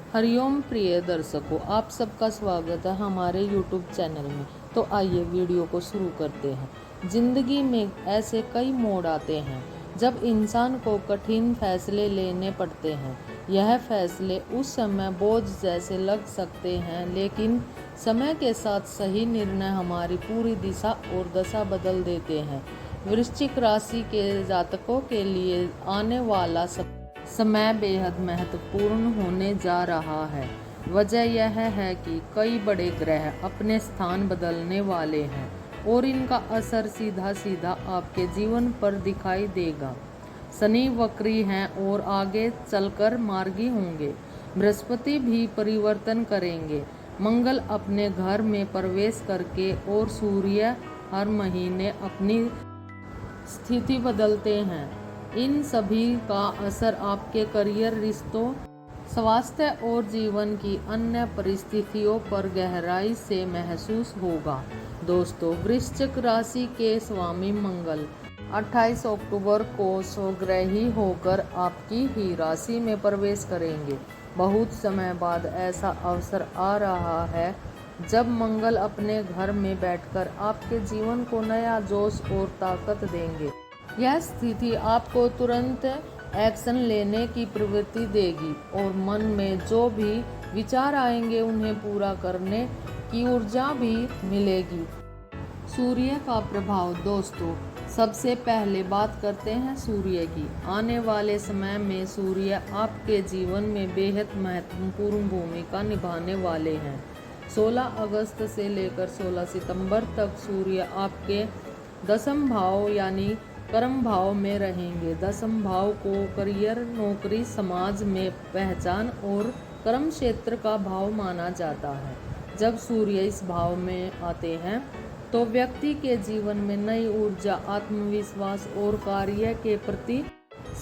हरिओम प्रिय दर्शकों, आप सबका स्वागत है हमारे YouTube चैनल में। तो आइए वीडियो को शुरू करते हैं। जिंदगी में ऐसे कई मोड़ आते हैं जब इंसान को कठिन फैसले लेने पड़ते हैं। यह फैसले उस समय बोझ जैसे लग सकते हैं, लेकिन समय के साथ सही निर्णय हमारी पूरी दिशा और दशा बदल देते हैं। वृश्चिक राशि के जातकों के लिए आने वाला समय बेहद महत्वपूर्ण होने जा रहा है। वजह यह है कि कई बड़े ग्रह अपने स्थान बदलने वाले हैं और इनका असर सीधा सीधा आपके जीवन पर दिखाई देगा। शनि वक्री हैं और आगे चलकर मार्गी होंगे। बृहस्पति भी परिवर्तन करेंगे। मंगल अपने घर में प्रवेश करके और सूर्य हर महीने अपनी स्थिति बदलते हैं। इन सभी का असर आपके करियर, रिश्तों, स्वास्थ्य और जीवन की अन्य परिस्थितियों पर गहराई से महसूस होगा। दोस्तों, वृश्चिक राशि के स्वामी मंगल 28 अक्टूबर को स्वग्रही होकर आपकी ही राशि में प्रवेश करेंगे। बहुत समय बाद ऐसा अवसर आ रहा है जब मंगल अपने घर में बैठकर आपके जीवन को नया जोश और ताकत देंगे। यह स्थिति आपको तुरंत एक्शन लेने की प्रवृत्ति देगी और मन में जो भी विचार आएंगे उन्हें पूरा करने की ऊर्जा भी मिलेगी। सूर्य का प्रभाव। दोस्तों, सबसे पहले बात करते हैं सूर्य की। आने वाले समय में सूर्य आपके जीवन में बेहद महत्वपूर्ण भूमिका निभाने वाले हैं। 16 अगस्त से लेकर 16 सितंबर तक सूर्य आपके दशम भाव यानी कर्म भाव में रहेंगे। दशम भाव को करियर, नौकरी, समाज में पहचान और कर्म क्षेत्र का भाव माना जाता है। जब सूर्य इस भाव में आते हैं तो व्यक्ति के जीवन में नई ऊर्जा, आत्मविश्वास और कार्य के प्रति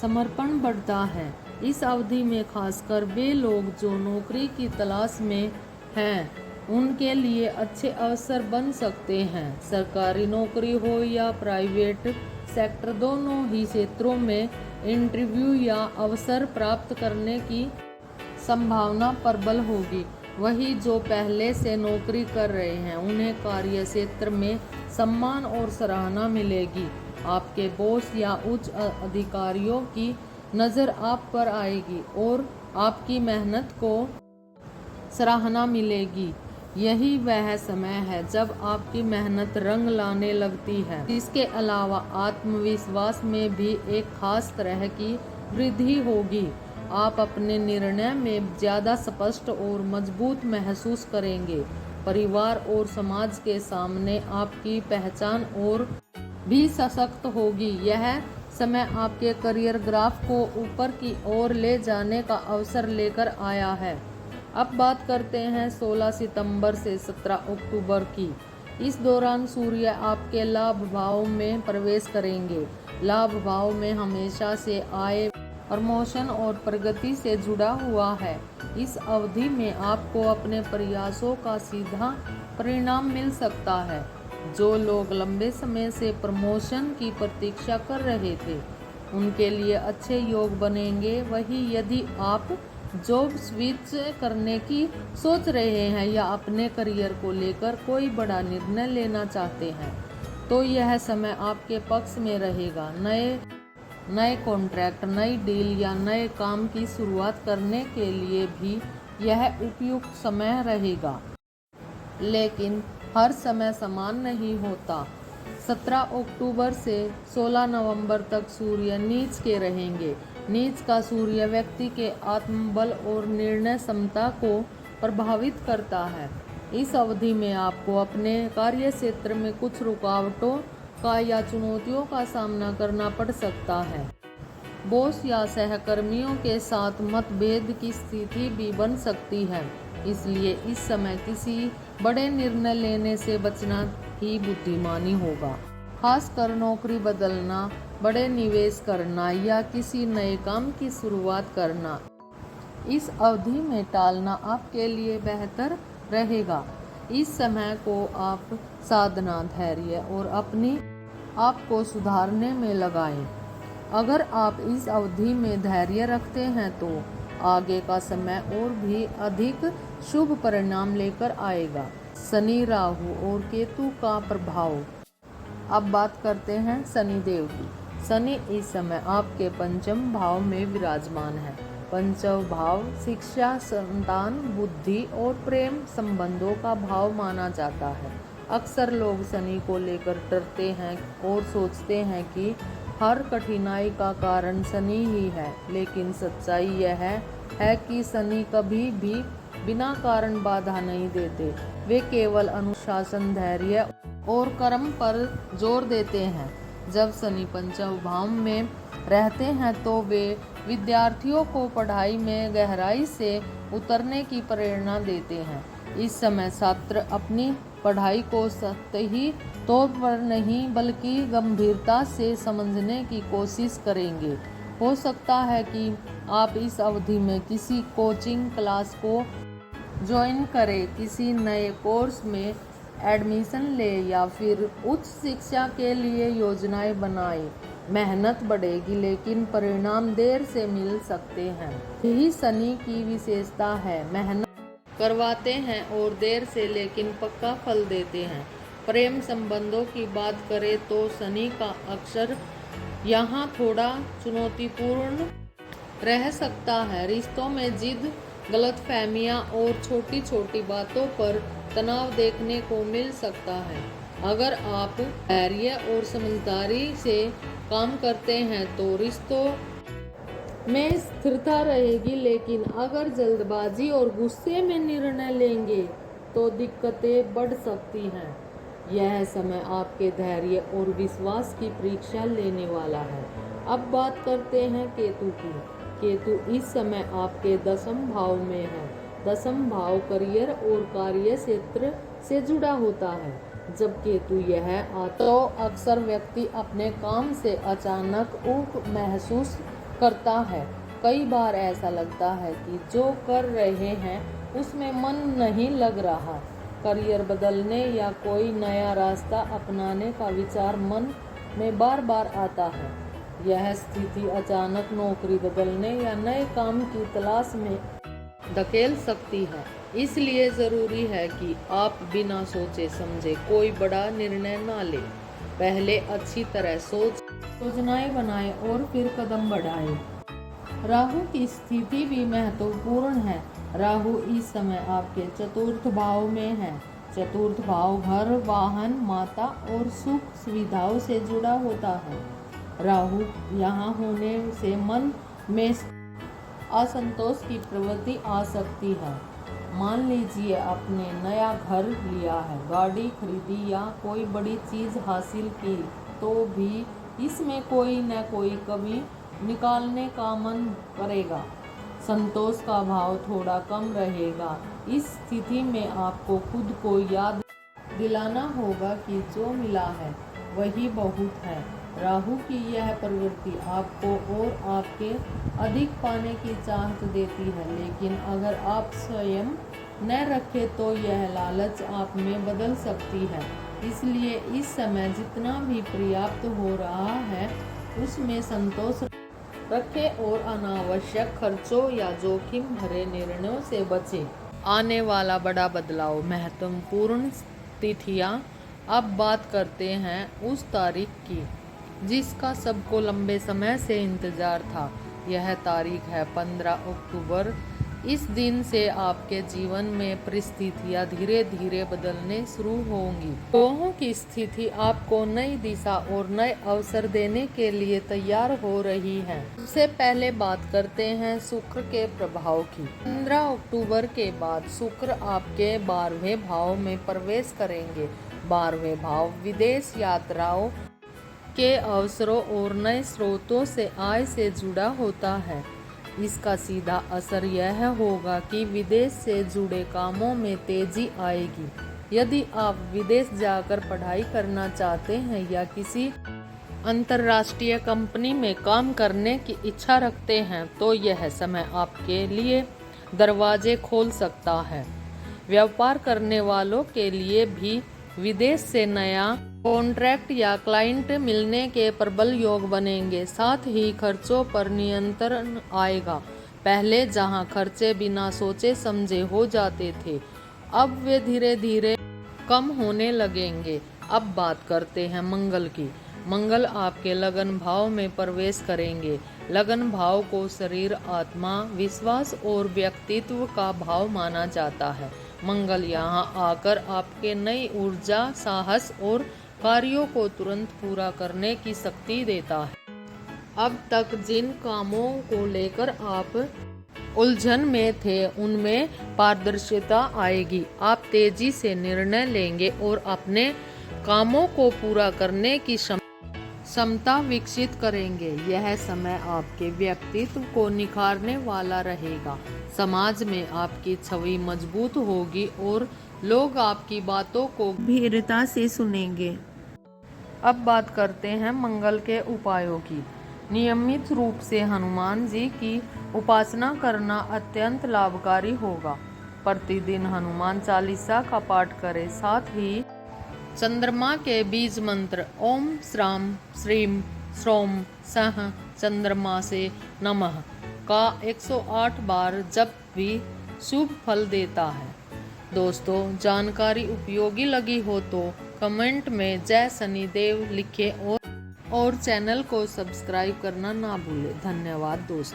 समर्पण बढ़ता है। इस अवधि में खासकर वे लोग जो नौकरी की तलाश में हैं, उनके लिए अच्छे अवसर बन सकते हैं। सरकारी नौकरी हो या प्राइवेट सेक्टर, दोनों ही क्षेत्रों में इंटरव्यू या अवसर प्राप्त करने की संभावना प्रबल होगी। वही जो पहले से नौकरी कर रहे हैं उन्हें कार्य क्षेत्र में सम्मान और सराहना मिलेगी। आपके बॉस या उच्च अधिकारियों की नज़र आप पर आएगी और आपकी मेहनत को सराहना मिलेगी। यही वह समय है जब आपकी मेहनत रंग लाने लगती है। इसके अलावा आत्मविश्वास में भी एक खास तरह की वृद्धि होगी। आप अपने निर्णय में ज़्यादा स्पष्ट और मजबूत महसूस करेंगे। परिवार और समाज के सामने आपकी पहचान और भी सशक्त होगी। यह समय आपके करियर ग्राफ को ऊपर की ओर ले जाने का अवसर लेकर आया है। अब बात करते हैं 16 सितंबर से 17 अक्टूबर की। इस दौरान सूर्य आपके लाभ भाव में प्रवेश करेंगे। लाभ भाव में हमेशा से आय, प्रमोशन और प्रगति से जुड़ा हुआ है। इस अवधि में आपको अपने प्रयासों का सीधा परिणाम मिल सकता है। जो लोग लंबे समय से प्रमोशन की प्रतीक्षा कर रहे थे, उनके लिए अच्छे योग बनेंगे। वही यदि आप जॉब स्विच करने की सोच रहे हैं या अपने करियर को लेकर कोई बड़ा निर्णय लेना चाहते हैं, तो यह समय आपके पक्ष में रहेगा। नए कॉन्ट्रैक्ट, नई डील या नए काम की शुरुआत करने के लिए भी यह उपयुक्त समय रहेगा। लेकिन हर समय समान नहीं होता। 17 अक्टूबर से 16 नवंबर तक सूर्य नीच के रहेंगे। नीच का सूर्य व्यक्ति के आत्मबल और निर्णय क्षमता को प्रभावित करता है। इस अवधि में आपको अपने कार्य क्षेत्र में कुछ रुकावटों का या चुनौतियों का सामना करना पड़ सकता है। बॉस या सहकर्मियों के साथ मतभेद की स्थिति भी बन सकती है। इसलिए इस समय किसी बड़े निर्णय लेने से बचना ही बुद्धिमानी होगा। खासकर नौकरी बदलना, बड़े निवेश करना या किसी नए काम की शुरुआत करना, इस अवधि में टालना आपके लिए बेहतर रहेगा। इस समय को आप साधना, धैर्य और अपनी आप को सुधारने में लगाएं। अगर आप इस अवधि में धैर्य रखते हैं तो आगे का समय और भी अधिक शुभ परिणाम लेकर आएगा। शनि, राहु और केतु का प्रभाव। अब बात करते हैं शनि देव की। शनि इस समय आपके पंचम भाव में विराजमान है। पंचम भाव शिक्षा, संतान, बुद्धि और प्रेम संबंधों का भाव माना जाता है। अक्सर लोग शनि को लेकर डरते हैं और सोचते हैं कि हर कठिनाई का कारण शनि ही है, लेकिन सच्चाई यह है कि शनि कभी भी बिना कारण बाधा नहीं देते। वे केवल अनुशासन, धैर्य और कर्म पर जोर देते हैं। जब शनि पंचम भाव में रहते हैं तो वे विद्यार्थियों को पढ़ाई में गहराई से उतरने की प्रेरणा देते हैं। इस समय छात्र अपनी पढ़ाई को सतही तौर पर नहीं बल्कि गंभीरता से समझने की कोशिश करेंगे। हो सकता है कि आप इस अवधि में किसी कोचिंग क्लास को ज्वाइन करें, किसी नए कोर्स में एडमिशन ले या फिर उच्च शिक्षा के लिए योजनाएं बनाएं। मेहनत बढ़ेगी लेकिन परिणाम देर से मिल सकते हैं। यही शनि की विशेषता है, मेहनत करवाते हैं और देर से लेकिन पक्का फल देते हैं। प्रेम संबंधों की बात करें तो शनि का अक्षर यहाँ थोड़ा चुनौतीपूर्ण रह सकता है। रिश्तों में जिद, गलतफहमियां और छोटी छोटी बातों पर तनाव देखने को मिल सकता है। अगर आप धैर्य और समझदारी से काम करते हैं तो रिश्तों में स्थिरता रहेगी, लेकिन अगर जल्दबाजी और गुस्से में निर्णय लेंगे तो दिक्कतें बढ़ सकती हैं। यह समय आपके धैर्य और विश्वास की परीक्षा लेने वाला है। अब बात करते हैं केतु की। केतु इस समय आपके दसम भाव में है। दसम भाव करियर और कार्य क्षेत्र से जुड़ा होता है। जब केतु यह आता तो अक्सर व्यक्ति अपने काम से अचानक ऊब महसूस करता है। कई बार ऐसा लगता है कि जो कर रहे हैं उसमें मन नहीं लग रहा। करियर बदलने या कोई नया रास्ता अपनाने का विचार मन में बार बार आता है। यह स्थिति अचानक नौकरी बदलने या नए काम की तलाश में धकेल सकती है। इसलिए ज़रूरी है कि आप बिना सोचे समझे कोई बड़ा निर्णय ना लें। पहले अच्छी तरह योजनाएं बनाएं और फिर कदम बढ़ाएं। राहु की स्थिति भी महत्वपूर्ण है। राहु इस समय आपके चतुर्थ भाव में है। चतुर्थ भाव घर, वाहन, माता और सुख सुविधाओं से जुड़ा होता है। राहु यहाँ होने से मन में असंतोष की प्रवृत्ति आ सकती है। मान लीजिए आपने नया घर लिया है, गाड़ी खरीदी या कोई बड़ी चीज हासिल की, तो भी इसमें कोई न कोई कमी निकालने का मन करेगा। संतोष का भाव थोड़ा कम रहेगा। इस स्थिति में आपको खुद को याद दिलाना होगा कि जो मिला है वही बहुत है। राहु की यह प्रवृत्ति आपको और आपके अधिक पाने की चाहत देती है, लेकिन अगर आप स्वयं न रखें तो यह लालच आप में बदल सकती है। इसलिए इस समय जितना भी पर्याप्त हो रहा है उसमें संतोष रखें और अनावश्यक खर्चों या जोखिम भरे निर्णयों से बचें। आने वाला बड़ा बदलाव, महत्वपूर्ण तिथियां। अब बात करते हैं उस तारीख की जिसका सबको लंबे समय से इंतजार था। यह तारीख है 15 अक्टूबर। इस दिन से आपके जीवन में परिस्थितियां धीरे धीरे बदलने शुरू होंगी। ग्रहों की स्थिति आपको नई दिशा और नए अवसर देने के लिए तैयार हो रही है। सबसे पहले बात करते हैं शुक्र के प्रभाव की। 15 अक्टूबर के बाद शुक्र आपके 12वें भाव में प्रवेश करेंगे। 12वें भाव विदेश यात्राओं के अवसरों और नए स्रोतों से आय से जुड़ा होता है। इसका सीधा असर यह होगा कि विदेश से जुड़े कामों में तेजी आएगी। यदि आप विदेश जाकर पढ़ाई करना चाहते हैं या किसी अंतर्राष्ट्रीय कंपनी में काम करने की इच्छा रखते हैं तो यह समय आपके लिए दरवाजे खोल सकता है। व्यापार करने वालों के लिए भी विदेश से नया कॉन्ट्रैक्ट या क्लाइंट मिलने के प्रबल योग बनेंगे। साथ ही खर्चों पर नियंत्रण आएगा। पहले जहां खर्चे बिना सोचे समझे हो जाते थे, अब वे धीरे धीरे कम होने लगेंगे। अब बात करते हैं मंगल की। मंगल आपके लगन भाव में प्रवेश करेंगे। लगन भाव को शरीर, आत्मा, विश्वास और व्यक्तित्व का भाव माना जाता है। मंगल यहाँ आकर आपके नई ऊर्जा, साहस और कार्यों को तुरंत पूरा करने की शक्ति देता है। अब तक जिन कामों को लेकर आप उलझन में थे, उनमें पारदर्शिता आएगी। आप तेजी से निर्णय लेंगे और अपने कामों को पूरा करने की क्षमता विकसित करेंगे। यह समय आपके व्यक्तित्व को निखारने वाला रहेगा। समाज में आपकी छवि मजबूत होगी और लोग आपकी बातों को गंभीरता से सुनेंगे। अब बात करते हैं मंगल के उपायों की। नियमित रूप से हनुमान जी की उपासना करना अत्यंत लाभकारी होगा। प्रतिदिन हनुमान चालीसा का पाठ करें। साथ ही चंद्रमा के बीज मंत्र ओम श्राम श्रीम श्रोम सह चंद्रमा से नमः का 108 बार जप भी शुभ फल देता है। दोस्तों, जानकारी उपयोगी लगी हो तो कमेंट में जय शनिदेव लिखें और चैनल को सब्सक्राइब करना ना भूलें। धन्यवाद दोस्तों।